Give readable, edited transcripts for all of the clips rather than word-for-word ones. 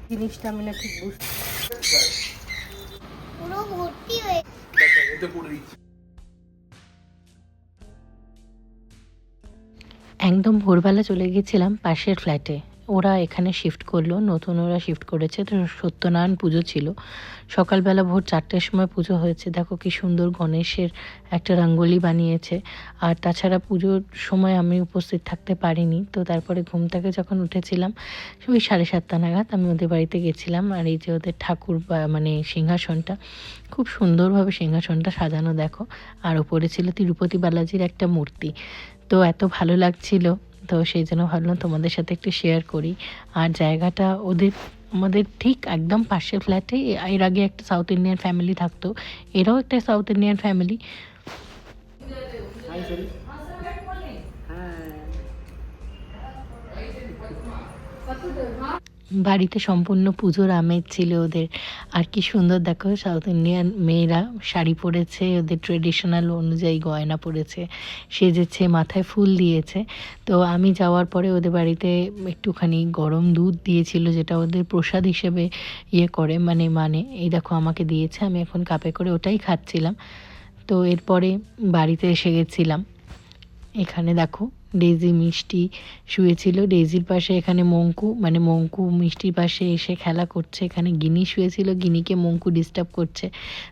জিনিসটা আমি না ঠিক বুঝতে পুরো ভর্তি হয়ে একদম ভোরবেলা চলে গেছিলাম পাশের ফ্ল্যাটে। ওরা এখানে শিফট করলো, নতুন ওরা শিফট করেছে, তো সত্যনারায়ণ পুজো ছিল। সকালবেলা ভোর 4টের সময় পুজো হয়েছে। দেখো কি সুন্দর গণেশের একটা রঙ্গোলি বানিয়েছে। আর তাছাড়া পুজোর সময় আমি উপস্থিত থাকতে পারিনি, তো তারপরে ঘুম থেকে যখন উঠেছিলাম ওই 7:30 নাগাদ আমি ওদের বাড়িতে গেছিলাম। আর এই যে ওদের ঠাকুর মানে সিংহাসনটা, খুব সুন্দরভাবে সিংহাসনটা সাজানো দেখো। আর ওপরে ছিল তিরুপতি বালাজির একটা মূর্তি। তো এত ভালো লাগছিল, তো সেই জন্য ভাবলাম তোমাদের সাথে একটু শেয়ার করি। আর জায়গাটা আমাদের ঠিক একদম পাশের ফ্ল্যাটে এর আগে একটা সাউথ ইন্ডিয়ান ফ্যামিলি থাকতো, এরাও একটা সাউথ ইন্ডিয়ান ফ্যামিলি। বাড়িতে সম্পূর্ণ পুজোর আমেজ ছিল ওদের। আর কি সুন্দর দেখো, সাউথ ইন্ডিয়ান মেয়েরা শাড়ি পরেছে, ওদের ট্রেডিশনাল অনুযায়ী গয়না পরেছে, সেজেছে, মাথায় ফুল দিয়েছে। তো আমি যাওয়ার পরে ওদের বাড়িতে একটুখানি গরম দুধ দিয়েছিল, যেটা ওদের প্রসাদ হিসেবে করে মানে এই দেখো আমাকে দিয়েছে, আমি এখন কাপে করে ওটাই খাচ্ছিলাম। তো এরপরে বাড়িতে এসে গেছিলাম। এখানে দেখো ডেইজি মিষ্টি শুয়েছিল, ডেইজির পাশে এখানে মঙ্কু মিষ্টির পাশে এসে খেলা করছে। এখানে গিনি শুয়েছিল, গিনিকে মঙ্কু ডিস্টার্ব করছে।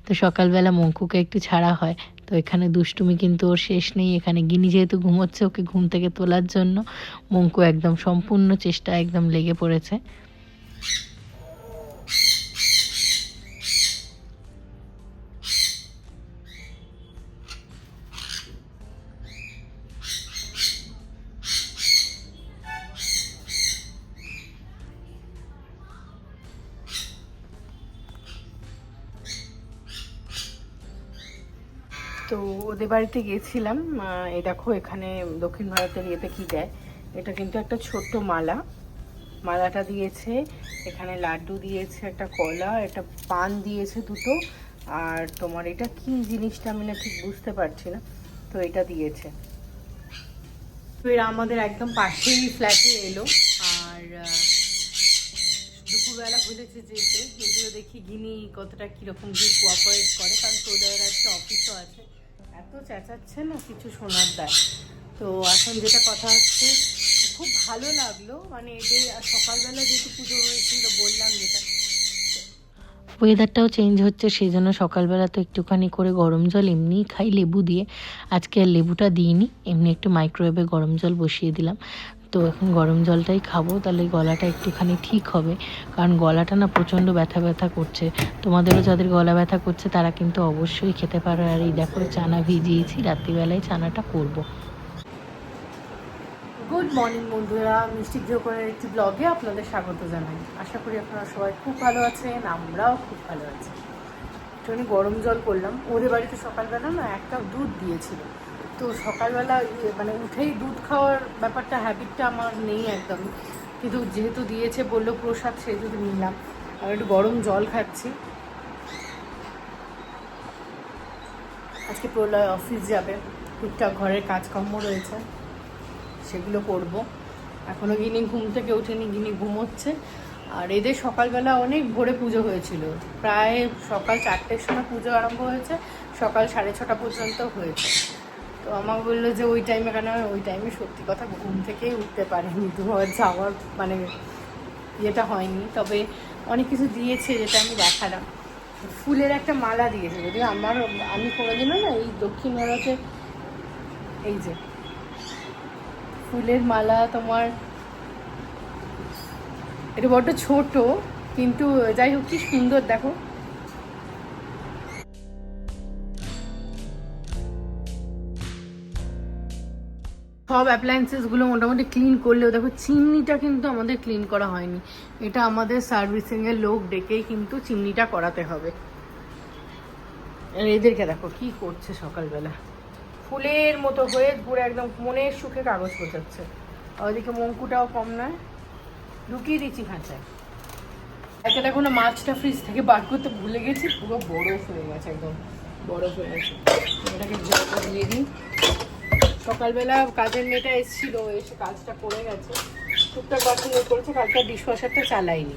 তো সকালবেলা মঙ্কুকে একটু ছাড়া হয়, তো এখানে দুষ্টুমি কিন্তু ওর শেষ নেই। এখানে গিনি যেহেতু ঘুমোচ্ছে, ওকে ঘুম থেকে তোলার জন্য মঙ্কু একদম সম্পূর্ণ চেষ্টা একদম লেগে পড়েছে। তো ওদের বাড়িতে গেছিলাম। এই দেখো এখানে দক্ষিণ ভারতের ইয়েতে কি দেয়, এটা কিন্তু একটা ছোট্ট মালাটা দিয়েছে, এখানে লাড্ডু দিয়েছে, একটা কলা, একটা পান দিয়েছে দুটো, আর তোমার এটা কি জিনিসটা আমি না ঠিক বুঝতে পারছি না, তো এটা দিয়েছে। তো এরা আমাদের একদম পাশেই ফ্ল্যাটে এলো। আর দুপুরবেলা বলেছে যেতে, যদিও দেখি গিনি কতটা কীরকম কি কোঅপারেট করে, কারণ তোদের একটা অফিসও আছে। এত চেঁচাচ্ছে না, কিছু শোনার দেয়। তো এখন যেটা কথা হচ্ছে, খুব ভালো লাগলো, মানে এদের সকালবেলা যেহেতু পুজো হয়েছিল বললাম যেটা, ওয়েদারটাও চেঞ্জ হচ্ছে, সেই জন্য সকালবেলা তো একটুখানি করে গরম জল এমনিই খাই লেবু দিয়ে। আজকে আর লেবুটা দিইনি, এমনি একটু মাইক্রোওয়েভে গরম জল বসিয়ে দিলাম। তো এখন গরম জলটাই খাবো, তাহলে গলাটা একটুখানি ঠিক হবে। কারণ গলাটা না প্রচণ্ড ব্যথা ব্যথা করছে। তোমাদেরও যাদের গলা ব্যথা করছে তারা কিন্তু অবশ্যই খেতে পারো। আর এই দেখো চানা ভিজিয়েছি, রাত্রিবেলায় চানাটা করব। গুড মর্নিং বন্ধুরা, মিষ্টি গ্রো করে একটি ব্লগে আপনাদের স্বাগত জানাই। আশা করি আপনারা সবাই খুব ভালো আছেন, আমরাও খুব ভালো আছি। একটুখানি গরম জল করলাম। ওদের বাড়িতে সকালবেলা না একটা দুধ দিয়েছিল, তো সকালবেলা মানে উঠেই দুধ খাওয়ার ব্যাপারটা, হ্যাবিটটা আমার নেই একদম, কিন্তু যেহেতু দিয়েছে বললো প্রসাদ, সেই যদি নিলাম। আর একটু গরম জল খাচ্ছি। আজকে প্রলয় অফিস যাবে, টুকটাক ঘরের কাজকর্ম রয়েছে, সেগুলো করব। এখনও গিনি ঘুম থেকে ওঠেনি, গিনি ঘুমোচ্ছে। আর এদের সকালবেলা অনেক ভোরে পুজো হয়েছিল, প্রায় সকাল 4টের সময় পুজো আরম্ভ হয়েছে, সকাল 6:30 পর্যন্ত হয়েছে। তো আমাকে বললো যে ওই টাইমে, কেন ওই টাইমে সত্যি কথা ঘুম থেকেই উঠতে পারিনি, যাওয়ার মানে ইয়েটা হয়নি। তবে অনেক কিছু দিয়েছে, যেটা আমি দেখালাম। ফুলের একটা মালা দিয়েছে, যদিও আমি কোনোদিনও না এই দক্ষিণ ভারতে এই যে ফুলের মালা, তোমার এটা বড্ড ছোট, কিন্তু যাই হোক কি সুন্দর দেখো। সব অ্যাপ্লায়েন্সেসগুলো মোটামুটি ক্লিন করলেও দেখো চিমনিটা কিন্তু আমাদের ক্লিন করা হয়নি। এটা আমাদের সার্ভিসিংয়ের লোক ডেকেই কিন্তু চিমনিটা করাতে হবে। আর এদেরকে দেখো কি করছে সকালবেলা, ফুলের মতো হয়ে ঘুরে একদম মনের সুখে কাগজ গোছাচ্ছে। ওইদিকে মঙ্কুটাও কম নয়, ঢুকিয়ে দিচ্ছি খাঁচায়। একটা দেখো না, মাছটা ফ্রিজ থেকে বার করতে ভুলে গেছি, পুরো বরফ হয়ে গেছে, একদম বরফ হয়ে গেছে। এটাকে জলটা দিয়ে দিই। সকালবেলা কাজের মেয়েটা এসেছিলো, এসে কাজটা করে গেছে, টুকটাক বাসন করেছে, কালকে ডিশওয়াশারটা চালাইনি।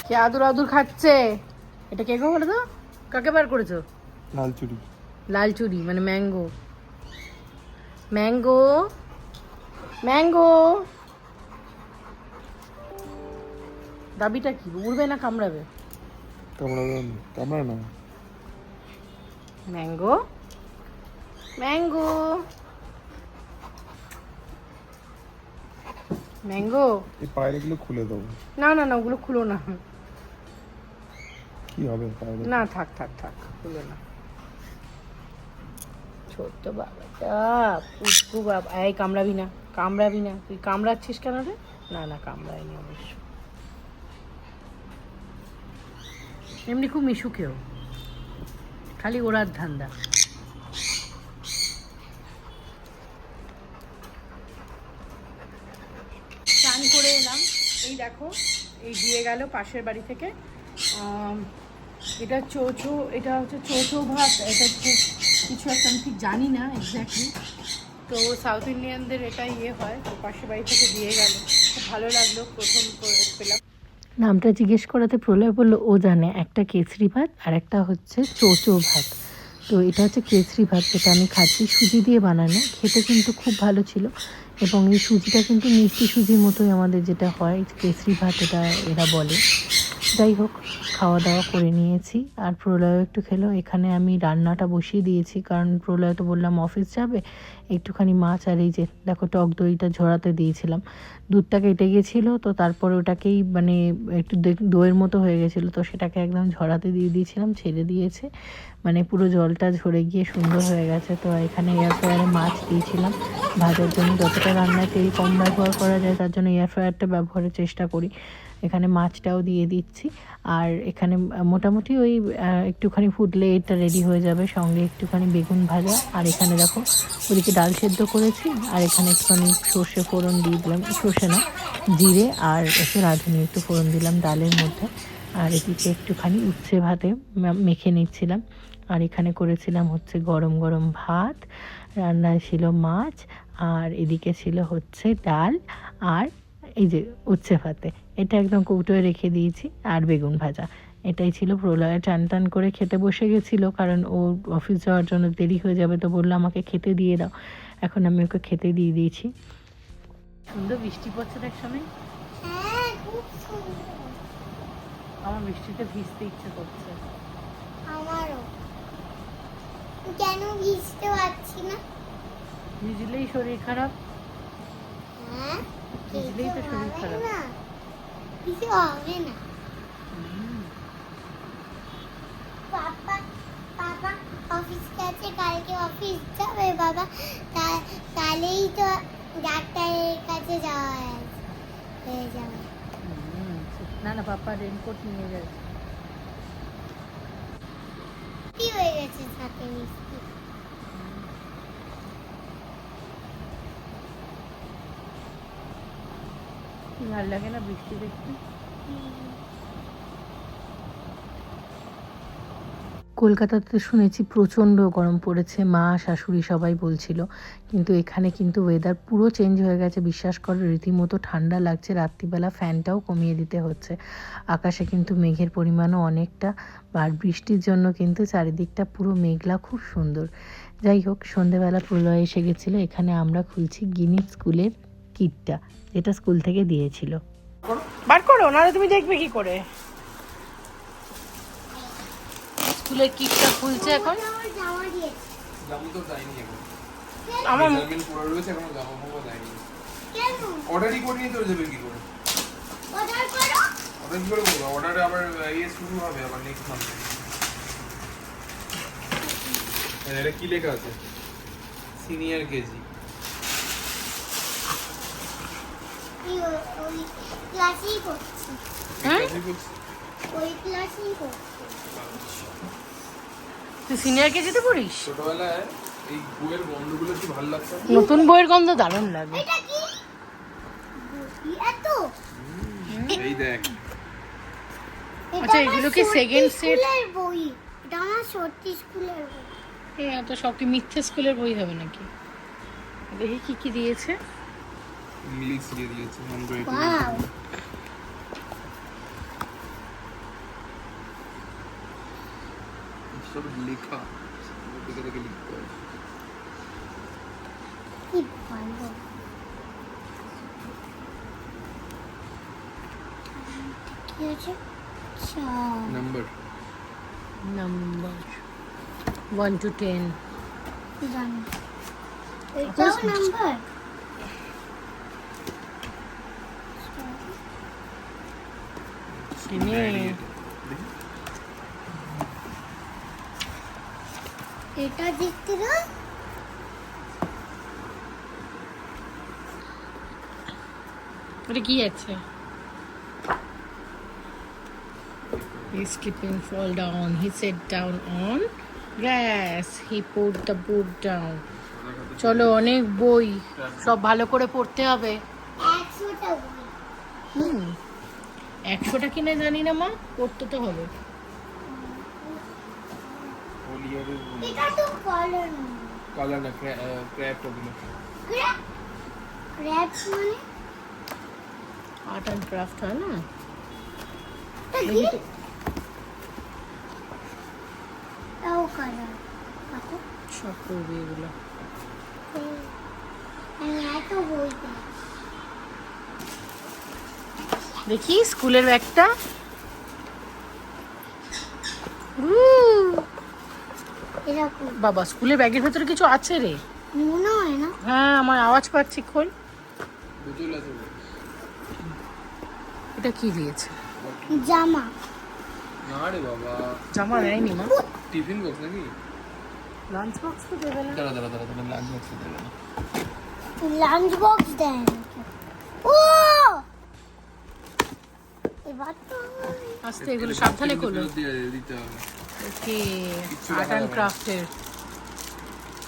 কে আদুর আদুর খাচ্ছে? এটা কে গো বলো তো? কাকে বার করেছো? লাল চুড়ি। লাল চুড়ি মানে ম্যাঙ্গো। ম্যাঙ্গো ম্যাঙ্গো দাবিটা কি? উড়বে না কামড়াবে? কামড়া না। Mango mango mango. এই পায়রা গুলো খুলে দাও। না না না, ওগুলো খুলো না। কি হবে পায়রা? না থাক থাক থাক, খুলো না। ছোট্ট বাবাটা পুচকু বাবা। এই কামড়াবি না, কামড়াবি না। তুই কামড়াচ্ছিস কেন রে? না না, কামড়ায়নি অবশ্য। এমনি খুব মিশুকেও, খালি ওড়ার ধান্দা। স্নান করে এলাম, এই দেখো এই দিয়ে গেল পাশের বাড়ি থেকে। এটা চৌচো, এটা হচ্ছে চৌচো ভাত। এটা হচ্ছে কিছু একটা, আমি ঠিক জানি না এক্স্যাক্টলি। তো সাউথ ইন্ডিয়ানদের এটা ইয়ে হয়, তো পাশের বাড়ি থেকে দিয়ে গেল। খুব ভালো লাগলো, প্রথম পেলাম। নামটা জিজ্ঞেস করাতে প্রলয় বললো ও জানে একটা কেসরি ভাত আর একটা হচ্ছে চৌচো ভাত। তো এটা হচ্ছে কেসরি ভাত, যেটা আমি খাচ্ছি, সুজি দিয়ে বানানো। খেতে কিন্তু খুব ভালো ছিল, এবং এই সুজিটা কিন্তু মিষ্টি সুজির মতোই আমাদের যেটা হয় কেসরি ভাত, এটা এরা বলে। যাই হোক, খাওয়া দাওয়া করে নিয়েছি, আর প্রলয় একটু খেলো। এখানে আমি রান্নাটা বসিয়ে দিয়েছি, কারণ প্রলয় তো বললাম অফিস যাবে। একটুখানি মাছ আর এই যে দেখো টক দইটা ঝরাতে দিয়েছিলাম। দুধটা কেটে গেছিলো, তো তারপরে ওটাকেই মানে একটু দইয়ের মতো হয়ে গেছিলো, তো সেটাকে একদম ঝরাতে দিয়ে দিয়েছিলাম, ছেড়ে দিয়েছে, মানে পুরো জলটা ঝরে গিয়ে সুন্দর হয়ে গেছে। তো এখানে এয়ার ফ্রায়ারে মাছ দিয়েছিলাম ভাজার জন্য। যতটা রান্নায় তেল কম ব্যবহার করা যায় তার জন্য এয়ার ফ্রায়ারটা ব্যবহারের চেষ্টা করি। এখানে মাছটাও দিয়ে দিচ্ছি, আর এখানে মোটামুটি ওই একটুখানি ফুটলে এটা রেডি হয়ে যাবে। সঙ্গে একটুখানি বেগুন ভাজা, আর এখানে দেখো ওদিকে ডাল সেদ্ধ করেছি, আর এখানে একটুখানি সর্ষে ফোড়ন দিয়ে দিলাম, সর্ষে না জিরে আর একটু রাঁধুনি একটু ফোড়ন দিলাম ডালের মধ্যে। আর এদিকে একটুখানি উচ্ছে ভাতে মেখে নিচ্ছিলাম। আর এখানে করেছিলাম হচ্ছে গরম গরম ভাত, রান্নায় ছিল মাছ, আর এদিকে ছিল হচ্ছে ডাল, আর এই যে উচ্ছে ভাতে এটা একদম কৌটোয় রেখে দিয়েছি, আর বেগুন ভাজা। এটাই ছিল। প্রলয় টান টান করে খেতে বসে গেছিলো, কারণ ও অফিস যাওয়ার জন্য দেরি হয়ে যাবে, তো বললো আমাকে খেতে দিয়ে দাও। এখন আমি ওকে খেতে দিয়ে দিয়েছি। সুন্দর বৃষ্টি পড়ছে দেখ সময়। আমার বৃষ্টিতে ভিজতে ইচ্ছে করছে। আমারও। কেন ভিজতে পারছি না? ভিজলেই শরীর খারাপ। হ্যাঁ, ভিজলেই তো শরীর খারাপ। না কিছু হবে না। বাবা অফিস গেছে, কালকে অফিস যাবে বাবা, তাহলেই তো ডাক্তারের কাছে যাওয়া হয়ে যাবে। না না, পাপা রেনকোট নিয়ে গেছে। কি হয়ে গেছে সাথে মিষ্টি? ভালো লাগে না বৃষ্টি দেখতে? কলকাতাতে শুনেছি প্রচণ্ড গরম পড়েছে, মা শাশুড়ি সবাই বলছিল, কিন্তু এখানে কিন্তু ওয়েদার পুরো চেঞ্জ হয়ে গেছে। বিশ্বাস করো, রীতিমতো ঠান্ডা লাগছে। রাত্রিবেলা ফ্যানটাও কমিয়ে দিতে হচ্ছে। আকাশে কিন্তু মেঘের পরিমাণও অনেকটা, আর বৃষ্টির জন্য কিন্তু চারিদিকটা পুরো মেঘলা, খুব সুন্দর। যাই হোক, সন্ধেবেলা প্রলয় এসে গেছিলো। এখানে আমরা খুলছি গিনিস স্কুলের কিটটা, যেটা স্কুল থেকে দিয়েছিল। বার করো, নাহলে তুমি দেখবে কি করে। স্কুলের কিটটা খুলছে এখন। আমার জামা দিয়েছে। জামা তো যায়নি এখন। আমার জামিন পড়ে রয়েছে, এখনো জামা পাবো যায়নি। কেন? অর্ডারই করে নিয়ে চলে যাবে কি করে? অর্ডার করো। অর্ডার কি করে করবো? অর্ডারে আবার ইয়ে শুরু হবে আবার নেক্সট মান্থে। এটা কি লেখা আছে? Senior KG. ওই ক্লাসেই করছি। ওই ক্লাসেই করছি। তুই সিনিয়র কেজিতে পড়িস? ছোটবেলায় এই বইয়ের গন্ধগুলো কি ভালো লাগতো? নতুন বইয়ের গন্ধ দারুণ লাগে। এটা কি? বই এত? এই দেখ। আচ্ছা, এগুলো কি সেকেন্ড সেট? স্কুলের বই। এটা আমার সত্যি স্কুলের বই। এই এত সব কি মিথ্যে স্কুলের বই হবে নাকি? দেখি কি কি দিয়েছে। ইংলিশ দিয়ে দিয়েছে নাম্বার ওয়াও সব লেখা দেখে দেখে লিখতে হয়। কি ভালো কি আছে নাম্বার নাম্বার 1 to 10। জানি এটাও নাম্বার এটা দেখতে না এটা কি আছে? He skipping fall down. He sat down on grass. He put the book down. চলো অনেক বই, সব ভালো করে পড়তে হবে। 100টা বই 100টা কিনে জানি না মা, পড়তে তো হবে। ওলিয়ারের এটা তো কলম কালার না ক্র্যাফট ওগুলো। ক্র্যাপ মানে আর্ট অ্যান্ড ক্রাফট হয় না? এটা কি তাও কালার কত সব করবে এগুলো। আমি এত বই পেয়েছি দেখি স্কুলের ব্যাগটা। এরকম বাবা, স্কুলের ব্যাগের ভেতরে কিছু আছে রে। মনে হয় না হ্যাঁ, আমার আওয়াজ পাচ্ছি। খোল। বোতল আছে এটা কি দিয়েছে? জামা না রে বাবা, জামা দেয়নি মা। টিফিন বক্স নাকি? লাঞ্চ বক্স তো দেবে না। দাঁড়া দাঁড়া দাঁড়া দাঁড়া, লাঞ্চ বক্স দেবে না। লাঞ্চ বক্স দেন ও এবার তো আস্তে, এগুলো সাবধানে খোলো। দিতে হবে, ওকে, কিচ্ছু আর্ট রাখা অ্যান্ড যাবে না। ক্রাফটের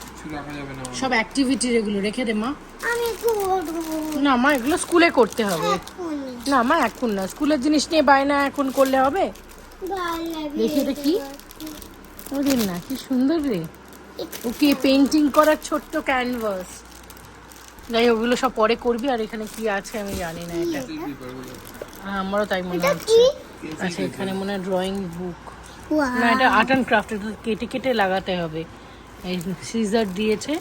কিছু রাখা যাবে না। সব অ্যাক্টিভিটির এগুলো রেখে দে মা। আমি করবো না মা, এগুলো স্কুলে করতে হবে। এখনই না মা, এখন না। স্কুলের জিনিস নিয়ে বায়না এখন করলে হবে? ভালো লাগে দেখি এটা কি? ওরে না, কি সুন্দর রে। ওকে, পেন্টিং করার ছোট্ট ক্যানভাস। যাই হোক, ওগুলো সব পরে করবি। আর এখানে কি আছে আমি জানি না। এটা পেপারগুলো আমারও তাই মনে এটা হচ্ছে। কি আচ্ছা, এখানে মনে হয় ড্রয়িং বুক। ওয়াও না, এটা আর্ট অ্যান্ড ক্রাফট। এটা কেটে কেটে লাগাতে হবে। এই সিজার দিয়েছে।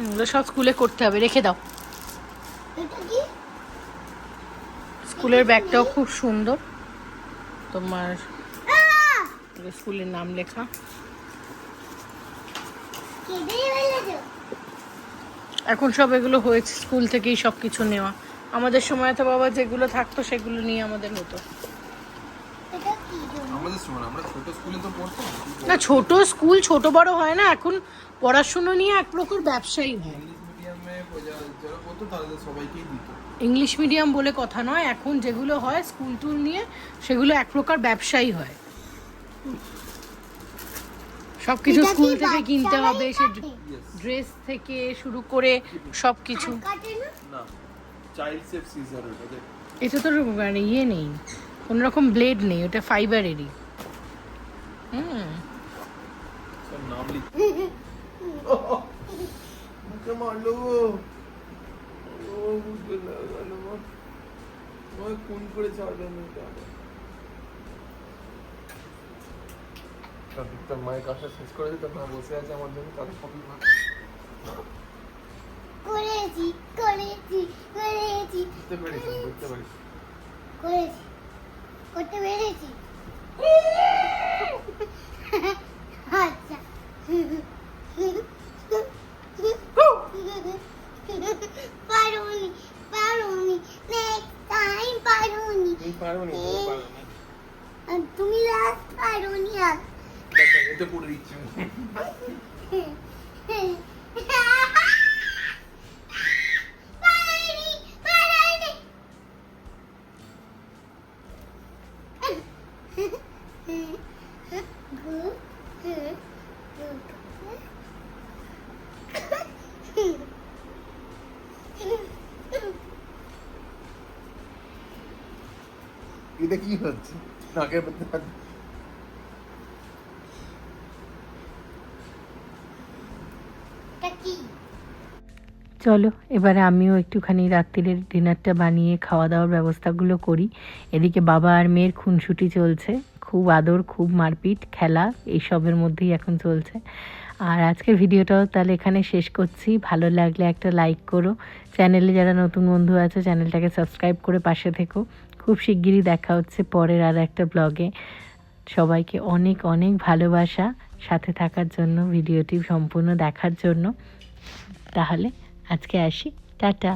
ওগুলো সব স্কুলে করতে হবে। রেখে দাও। এটা কি স্কুলের ব্যাগটাও খুব সুন্দর। তোমার আহ! স্কুলের নাম লেখা। কেঁদে ফেলেছো এখন সব এগুলো হয়েছে, স্কুল থেকেই সব কিছু নেওয়া। আমাদের সময় তো বাবা যেগুলো থাকতো সেগুলো নিয়ে আমাদের হতো। এটা কি জন্য আমাদের সময় না, আমরা ছোট স্কুলে তো পড়তাম। না, ছোট স্কুল ছোট বড় হয় না। এখন পড়াশুনো নিয়ে এক প্রকার ব্যবসায়ী হয়। ইংলিশ মিডিয়ামে যারা পড়তো তাদের সবাইকেই দিত। ইংলিশ মিডিয়াম বলে কথা নয়, এখন যেগুলো হয় স্কুল টুল নিয়ে, সেগুলো এক প্রকার ব্যবসায়ী হয়। সব কিছু এটা কি স্কুল থেকে কিনতে বাচ্চারাই হবে, সে কাটে? ড্রেস থেকে শুরু করে সব কিছু। কাটে না না, চাইল্ড সেফ সিজার ওটা। এটা তো মানে ইয়ে নেই, কোনো রকম ব্লেড নেই, ওটা ফাইবারেরই। সব নাম লিখ। মুখে মারলো ও, বুঝতে লাগালো মা। ওই কোন করে ছাড়বে মেয়েটা। তার মায়ের কাজটা শেষ করে দিত না, বসে আছে আমার জন্য। তাদের কপি করেছি করেছি করেছি বুঝতে পেরেছি, বুঝতে পেরেছি। করেছি করতে পেরেছি আচ্ছা পারুনি পারুনি নেক্সট টাইম পারুনি তুমি পারো নি, তুমি পারো না। তুমি লাস্ট পারুনি আর আচ্ছা, এতে করে দিচ্ছি আমি। পারুনি পারুনি এটা কি হচ্ছে? নাকের মধ্যে এটা কি? চলো এবারে আমিও একটুখানি রাত্রিরের ডিনারটা বানিয়ে খাওয়া দাওয়ার ব্যবস্থাগুলো করি। এদিকে বাবা আর মেয়ের খুনসুটি চলছে, খুব আদর, খুব মারপিট, খেলা, এইসবের মধ্যেই এখন চলছে। আর আজকের ভিডিওটাও তাহলে এখানে শেষ করছি। ভালো লাগলে একটা লাইক করো, চ্যানেলে যারা নতুন বন্ধু আছে চ্যানেলটাকে সাবস্ক্রাইব করে পাশে থেকো। খুব শিগগিরই দেখা হচ্ছে পরের আর একটা ব্লগে। সবাইকে অনেক অনেক ভালোবাসা সাথে থাকার জন্য, ভিডিওটি সম্পূর্ণ দেখার জন্য। তাহলে আজকে আসি, টাটা।